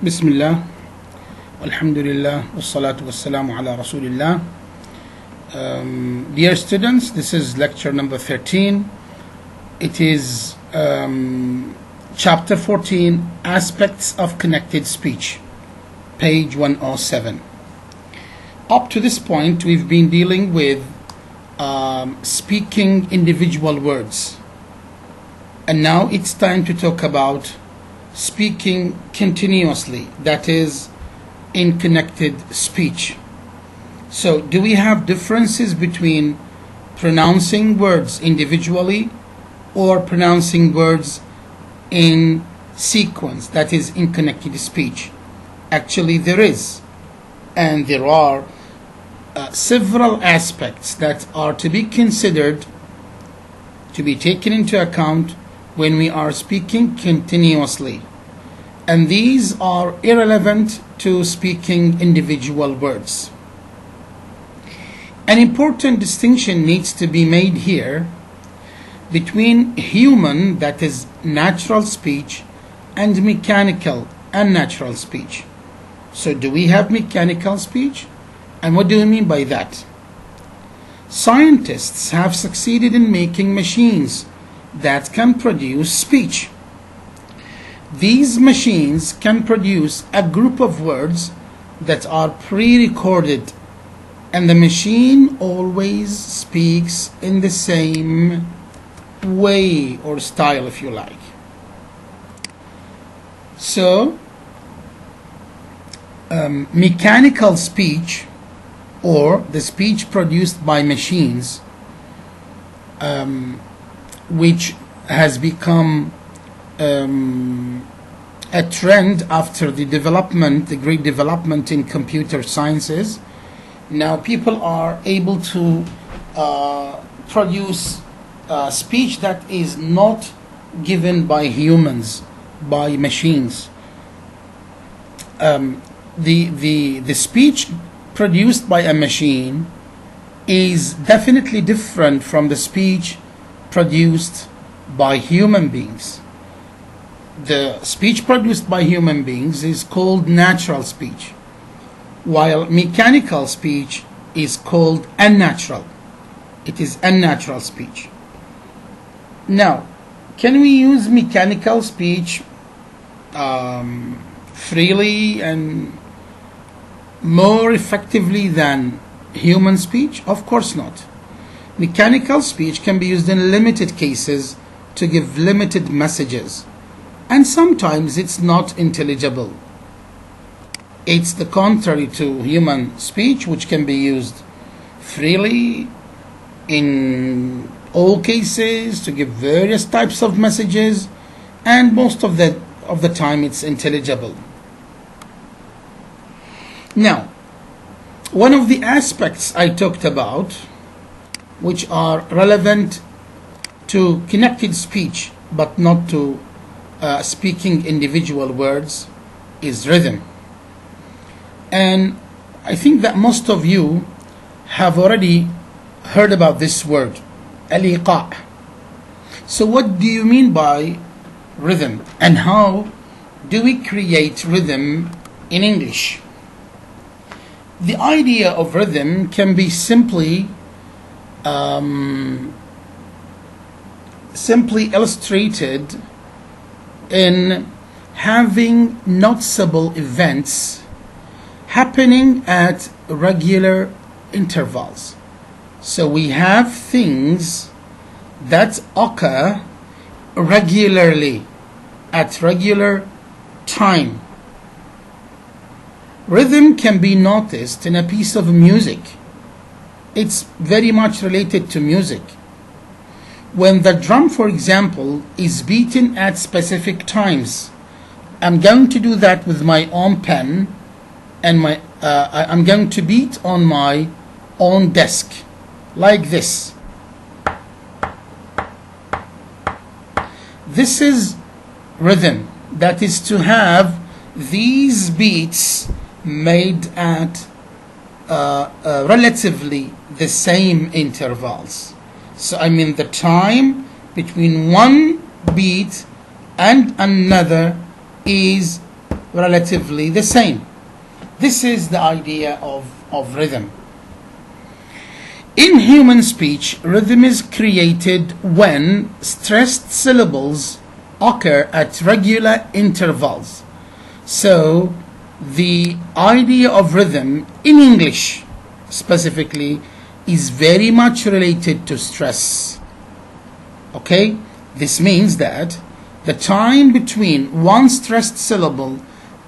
Bismillah, Alhamdulillah, wassalatu wassalamu ala Rasulillah. Dear students, this is lecture number 13. It is chapter 14, Aspects of Connected Speech, page 107. Up to this point, we've been dealing with speaking individual words. And now it's time to talk about speaking continuously, that is, in connected speech. So, do we have differences between pronouncing words individually or pronouncing words in sequence, that is, in connected speech? Actually, there is. And there are several aspects that are to be considered, to be taken into account when we are speaking continuously. And these are irrelevant to speaking individual words. An important distinction needs to be made here between human, that is natural speech, and mechanical, unnatural speech. So do we have mechanical speech? And what do we mean by that? Scientists have succeeded in making machines that can produce speech. These machines can produce a group of words that are pre-recorded, and the machine always speaks in the same way or style, if you like. So, mechanical speech, or the speech produced by machines, which has become a trend after the great development in computer sciences. Now people are able to produce speech that is not given by humans, by machines. The speech produced by a machine is definitely different from the speech produced by human beings. The speech produced by human beings is called natural speech, while mechanical speech is called unnatural. It is unnatural speech. Now, can we use mechanical speech freely and more effectively than human speech? Of course not. Mechanical speech can be used in limited cases to give limited messages, and sometimes it's not intelligible. It's the contrary to human speech, which can be used freely in all cases to give various types of messages, and most of the time it's intelligible. Now, one of the aspects I talked about, which are relevant to connected speech but not to speaking individual words, is rhythm. And I think that most of you have already heard about this word, al-iqa'. So what do you mean by rhythm, and how do we create rhythm in English? The idea of rhythm can be simply illustrated in having noticeable events happening at regular intervals. So we have things that occur regularly at regular time. Rhythm can be noticed in a piece of music. It's very much related to music. When the drum, for example, is beaten at specific times, I'm going to do that with my own pen, and I'm going to beat on my own desk, like this. This is rhythm, that is to have these beats made at relatively the same intervals. So I mean the time between one beat and another is relatively the same. This is the idea of rhythm. In human speech, rhythm is created when stressed syllables occur at regular intervals. So, the idea of rhythm in English specifically is very much related to stress. Okay? This means that the time between one stressed syllable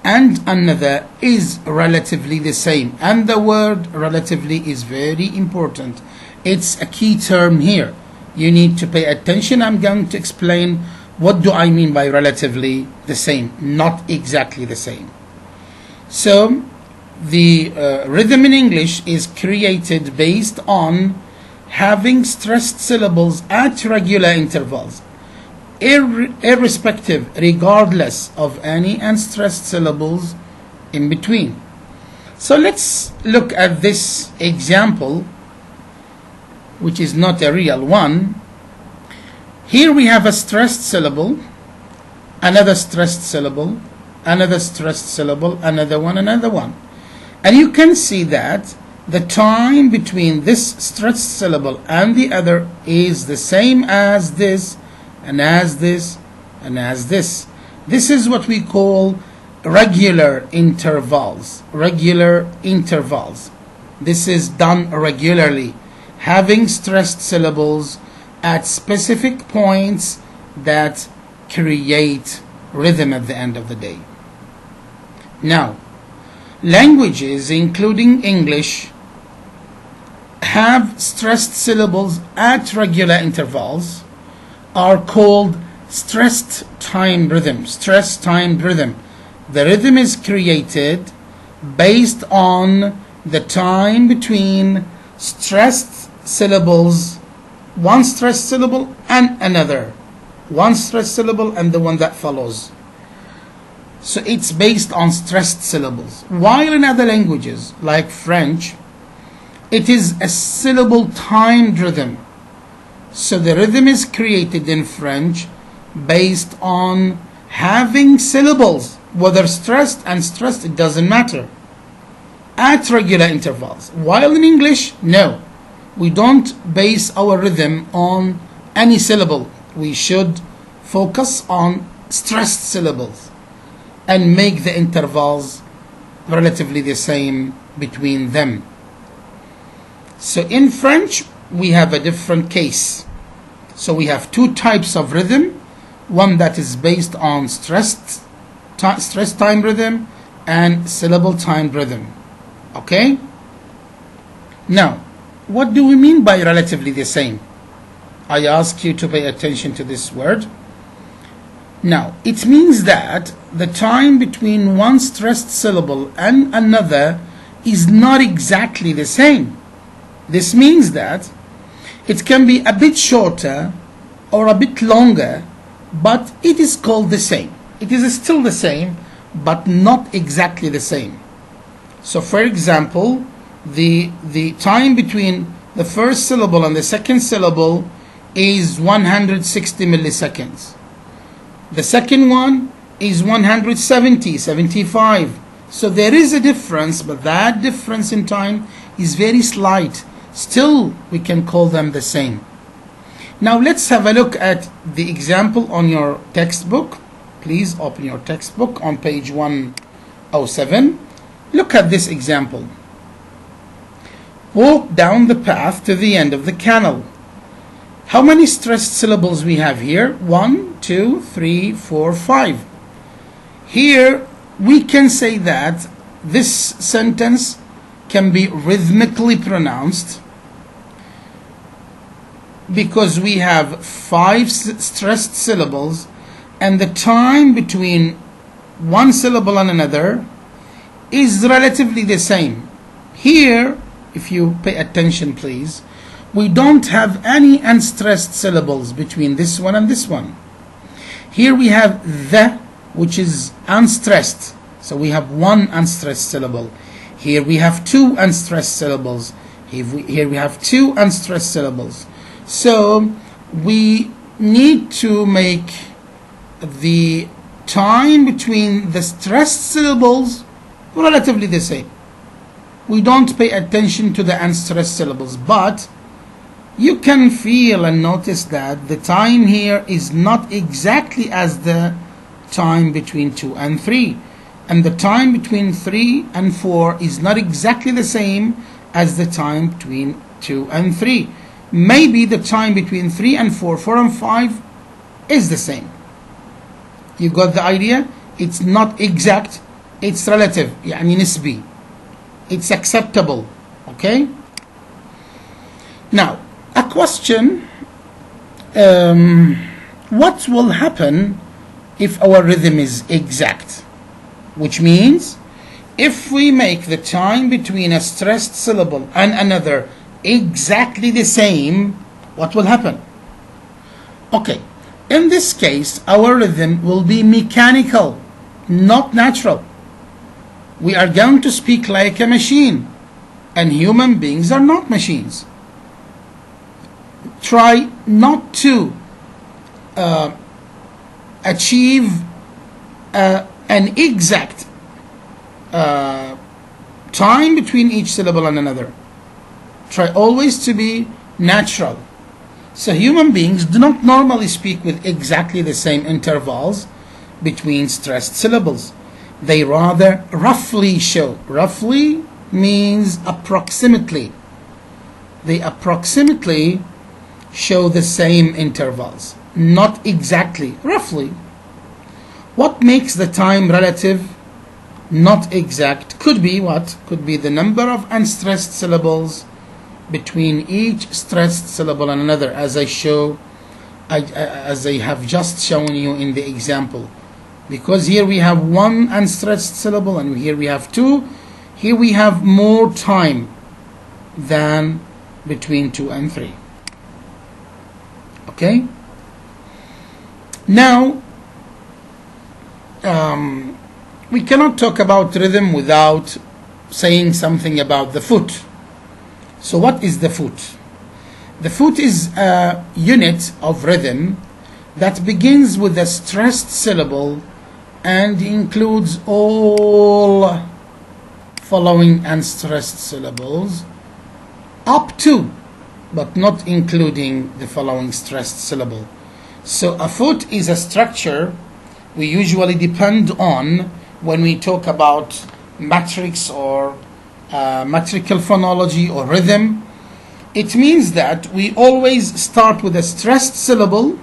and another is relatively the same. And the word relatively is very important. It's a key term here. You need to pay attention. I'm going to explain what do I mean by relatively the same, not exactly the same. So, the rhythm in English is created based on having stressed syllables at regular intervals, irrespective, regardless of any unstressed syllables in between. So let's look at this example, which is not a real one. Here we have a stressed syllable, another stressed syllable, another stressed syllable, another one, another one. And you can see that the time between this stressed syllable and the other is the same as this, and as this, and as this. This is what we call regular intervals. Regular intervals. This is done regularly, having stressed syllables at specific points that create rhythm at the end of the day. Now, languages, including English, have stressed syllables at regular intervals are called stressed time rhythm. Stressed time rhythm. The rhythm is created based on the time between stressed syllables, one stressed syllable and another, one stressed syllable and the one that follows. So it's based on stressed syllables. While in other languages, like French, it is a syllable timed rhythm. So the rhythm is created in French based on having syllables, whether stressed, unstressed, it doesn't matter, at regular intervals. While in English, no. We don't base our rhythm on any syllable. We should focus on stressed syllables and make the intervals relatively the same between them. So in French, we have a different case. So we have two types of rhythm, one that is based on stress time rhythm and syllable time rhythm. Okay? Now, what do we mean by relatively the same? I ask you to pay attention to this word. Now, it means that the time between one stressed syllable and another is not exactly the same. This means that it can be a bit shorter or a bit longer, but it is called the same. It is still the same, but not exactly the same. So, for example, the time between the first syllable and the second syllable is 160 milliseconds. The second one is 170, 75. So there is a difference, but that difference in time is very slight. Still, we can call them the same. Now let's have a look at the example on your textbook. Please open your textbook on page 107. Look at this example. Walk down the path to the end of the canal. How many stressed syllables we have here? 1, 2, 3, 4, 5. Here we can say that this sentence can be rhythmically pronounced because we have 5 stressed syllables and the time between one syllable and another is relatively the same. Here, if you pay attention please, we don't have any unstressed syllables between this one and this one. Here we have the, which is unstressed. So we have one unstressed syllable. Here we have 2 unstressed syllables. Here we have 2 unstressed syllables. So we need to make the time between the stressed syllables relatively the same. We don't pay attention to the unstressed syllables, but you can feel and notice that the time here is not exactly as the time between 2 and 3, and the time between 3 and 4 is not exactly the same as the time between 2 and 3. Maybe the time between 3 and 4, 4 and 5 is the same. You got the idea? It's not exact, it's relative, يعني نسبي. It's acceptable. Okay? Now, a question, what will happen if our rhythm is exact? Which means, if we make the time between a stressed syllable and another exactly the same, what will happen? Okay, in this case, our rhythm will be mechanical, not natural. We are going to speak like a machine, and human beings are not machines. Try not to achieve an exact time between each syllable and another. Try always to be natural. So human beings do not normally speak with exactly the same intervals between stressed syllables. They rather roughly show. Roughly means approximately. They approximately show the same intervals, not exactly, roughly. What makes the time relative, not exact, could be what? Could be the number of unstressed syllables between each stressed syllable and another, as I have just shown you in the example. Because here we have one unstressed syllable and here we have two. Here we have more time than between 2 and 3. Okay? Now, we cannot talk about rhythm without saying something about the foot. So what is the foot? The foot is a unit of rhythm that begins with a stressed syllable and includes all following unstressed syllables up to, but not including the following stressed syllable. So a foot is a structure we usually depend on when we talk about matrix or metrical phonology or rhythm. It means that we always start with a stressed syllable,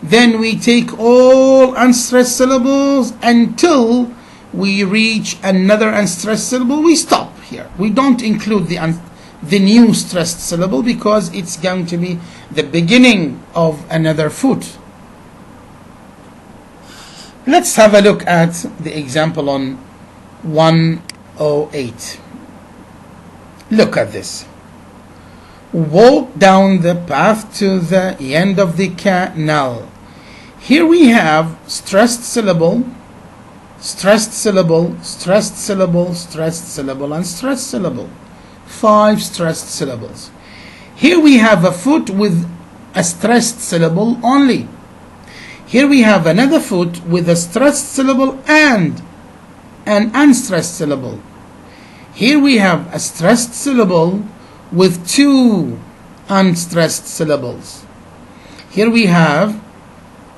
then we take all unstressed syllables until we reach another unstressed syllable. We stop here. We don't include the new stressed syllable because it's going to be the beginning of another foot. Let's have a look at the example on 108. Look at this. Walk down the path to the end of the canal. Here we have stressed syllable, stressed syllable, stressed syllable, stressed syllable, and stressed syllable. 5 stressed syllables. Here we have a foot with a stressed syllable only. Here we have another foot with a stressed syllable and an unstressed syllable. Here we have a stressed syllable with 2 unstressed syllables. Here we have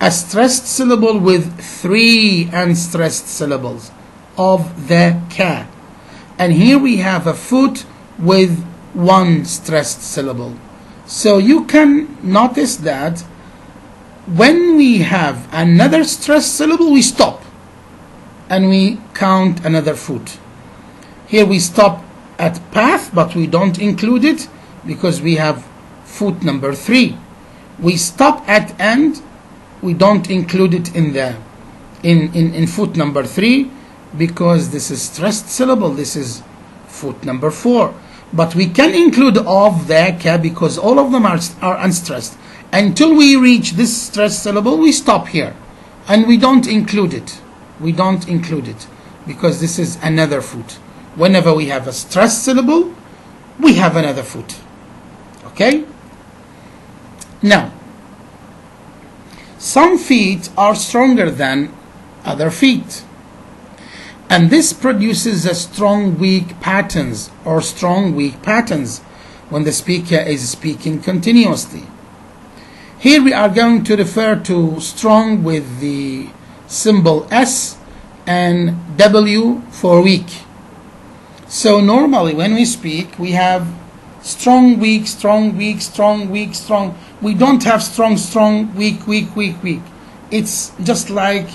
a stressed syllable with 3 unstressed syllables of the ka. And here we have a foot with 1 stressed syllable. So you can notice that when we have another stressed syllable, we stop and we count another foot. Here we stop at path, but we don't include it because we have foot number 3. We stop at end, we don't include it in foot number 3 because this is stressed syllable. This is foot number 4. But we can include of the ka because all of them are unstressed. Until we reach this stressed syllable, we stop here and we don't include it. We don't include it because this is another foot. Whenever we have a stressed syllable, we have another foot. Okay? Now, some feet are stronger than other feet. And this produces a strong weak patterns or strong weak patterns when the speaker is speaking continuously. Here we are going to refer to strong with the symbol S and W for weak. So normally when we speak, we have strong, weak, strong, weak, strong, weak, strong. We don't have strong, strong, weak, weak, weak, weak. It's just like,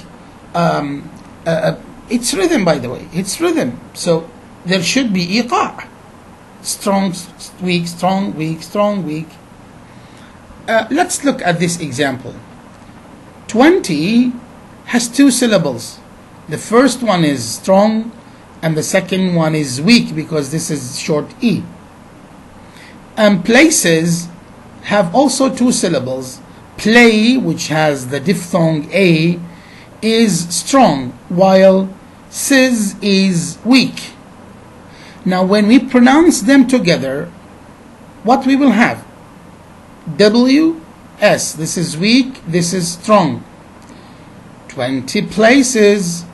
it's rhythm, by the way. It's rhythm. So there should be iqa'. Strong, weak, strong, weak, strong, weak. Let's look at this example. 20 has two syllables. The first one is strong and the second one is weak because this is short E. And places have also two syllables. Play, which has the diphthong A, is strong, while sis is weak. Now when we pronounce them together, what we will have? W, S. This is weak, this is strong. 20 places,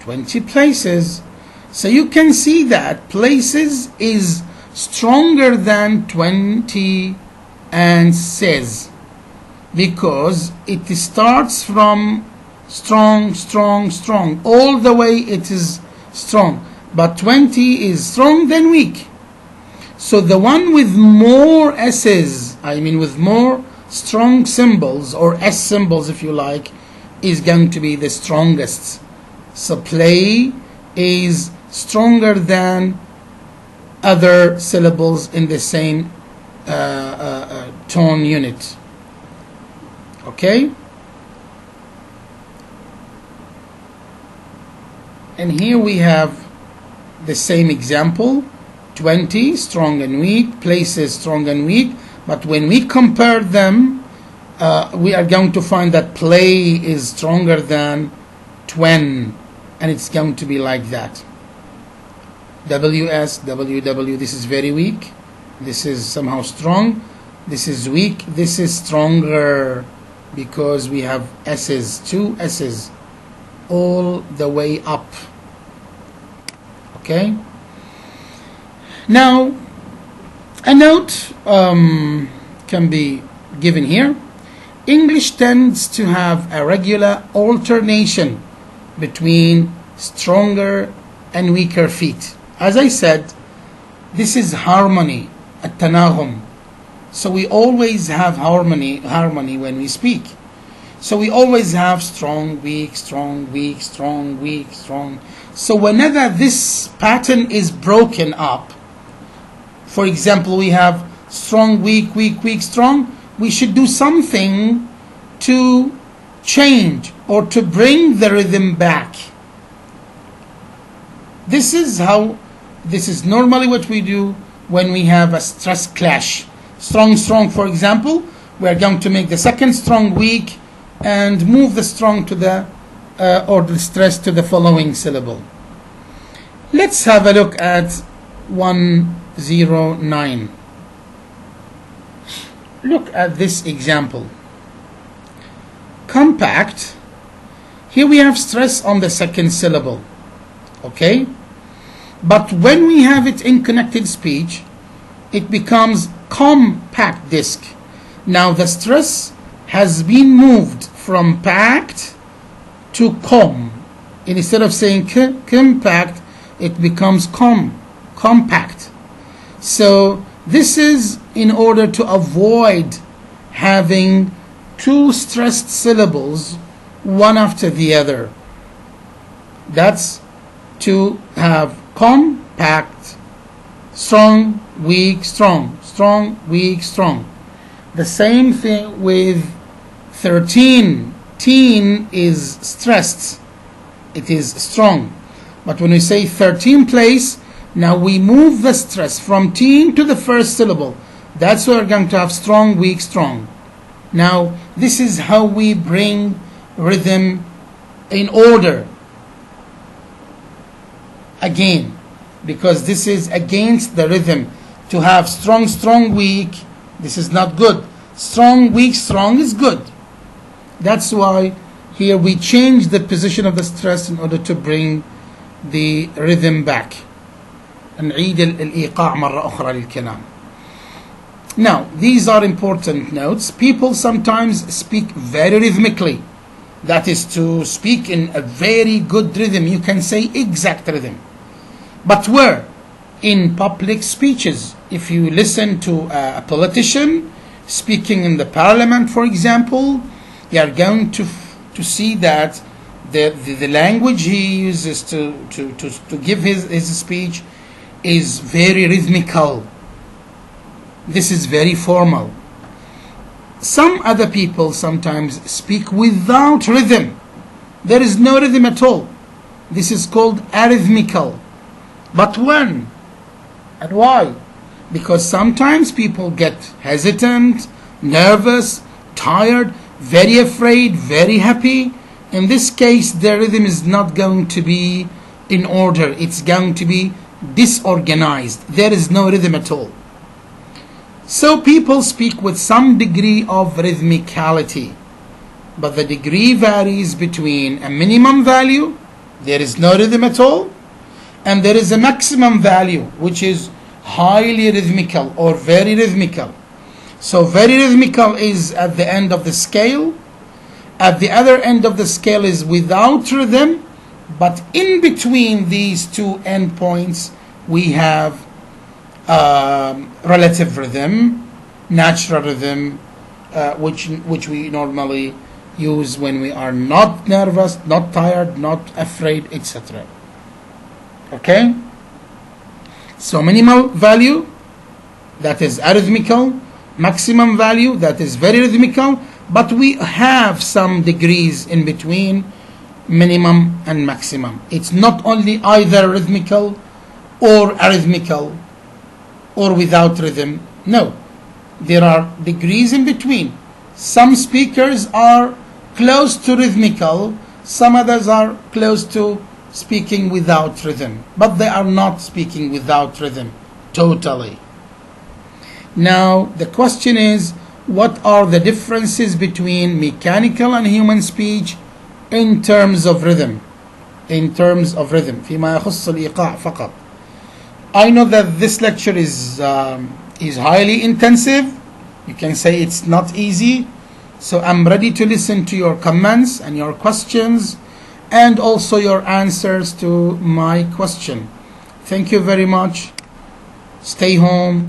20 places. So you can see that places is stronger than 20 and says, because it starts from strong, strong, strong, all the way it is strong. But 20 is strong than weak. So the one with more S's, with more strong symbols, or S symbols if you like, is going to be the strongest. So play is stronger than other syllables in the same tone unit. Okay? And here we have the same example. 20 strong and weak, places strong and weak, but when we compare them, we are going to find that play is stronger than 20, and it's going to be like that. WS, WW, this is very weak, this is somehow strong, this is weak, this is stronger because we have S's, two S's all the way up. Okay? Now, a note can be given here. English tends to have a regular alternation between stronger and weaker feet. As I said, this is harmony, at-tanahum. So we always have harmony when we speak. So we always have strong, weak, strong, weak, strong, weak, strong. So whenever this pattern is broken up, for example, we have strong, weak, weak, weak, strong, we should do something to change or to bring the rhythm back. This is normally what we do when we have a stress clash. Strong, strong, for example, we are going to make the second strong weak and move the strong to the or the stress to the following syllable. Let's have a look at 109. Look at this example. Compact. Here we have stress on the second syllable. Okay? But when we have it in connected speech, it becomes compact disc. Now the stress has been moved from packed to com. Instead of saying compact, it becomes compact. So this is in order to avoid having two stressed syllables one after the other. That's to have compact, strong, weak, strong, strong, weak, strong. The same thing with 13. Teen is stressed. It is strong. But when we say 13 place, now we move the stress from teen to the first syllable. That's why we're going to have strong, weak, strong. Now, this is how we bring rhythm in order. Again, because this is against the rhythm. To have strong, strong, weak, this is not good. Strong, weak, strong is good. That's why Here we change the position of the stress in order to bring the rhythm back. نعيد الإيقاع مرة أخرى للكلام. Now, these are important notes. People sometimes speak very rhythmically. That is to speak in a very good rhythm. You can say exact rhythm. But where? In public speeches. If you listen to a politician speaking in the parliament, for example, you are going to see that the language he uses to give his speech is very rhythmical. This is very formal. Some other people sometimes speak without rhythm. There is no rhythm at all. This is called arrhythmical. But when and why? Because sometimes people get hesitant, nervous, tired, very afraid, very happy. In this case, their rhythm is not going to be in order. It's going to be disorganized. There is no rhythm at all. So people speak with some degree of rhythmicality, but the degree varies between a minimum value, there is no rhythm at all, and there is a maximum value, which is highly rhythmical or very rhythmical. So very rhythmical is at the end of the scale. At the other end of the scale is without rhythm, but in between these two endpoints we have relative rhythm, natural rhythm, which we normally use when we are not nervous, not tired, not afraid, etc. Okay? So minimal value, that is arrhythmical, maximum value, that is very rhythmical, but we have some degrees in between minimum and maximum. It's not only either rhythmical or arrhythmical or without rhythm. No, there are degrees in between. Some speakers are close to rhythmical, some others are close to speaking without rhythm, but they are not speaking without rhythm totally. Now the question is, what are the differences between mechanical and human speech in terms of rhythm? In terms of rhythm, فيما يخص الإيقاع فقط. I know that this lecture is highly intensive. You can say it's not easy. So I'm ready to listen to your comments and your questions and also your answers to my question. Thank you very much. Stay home.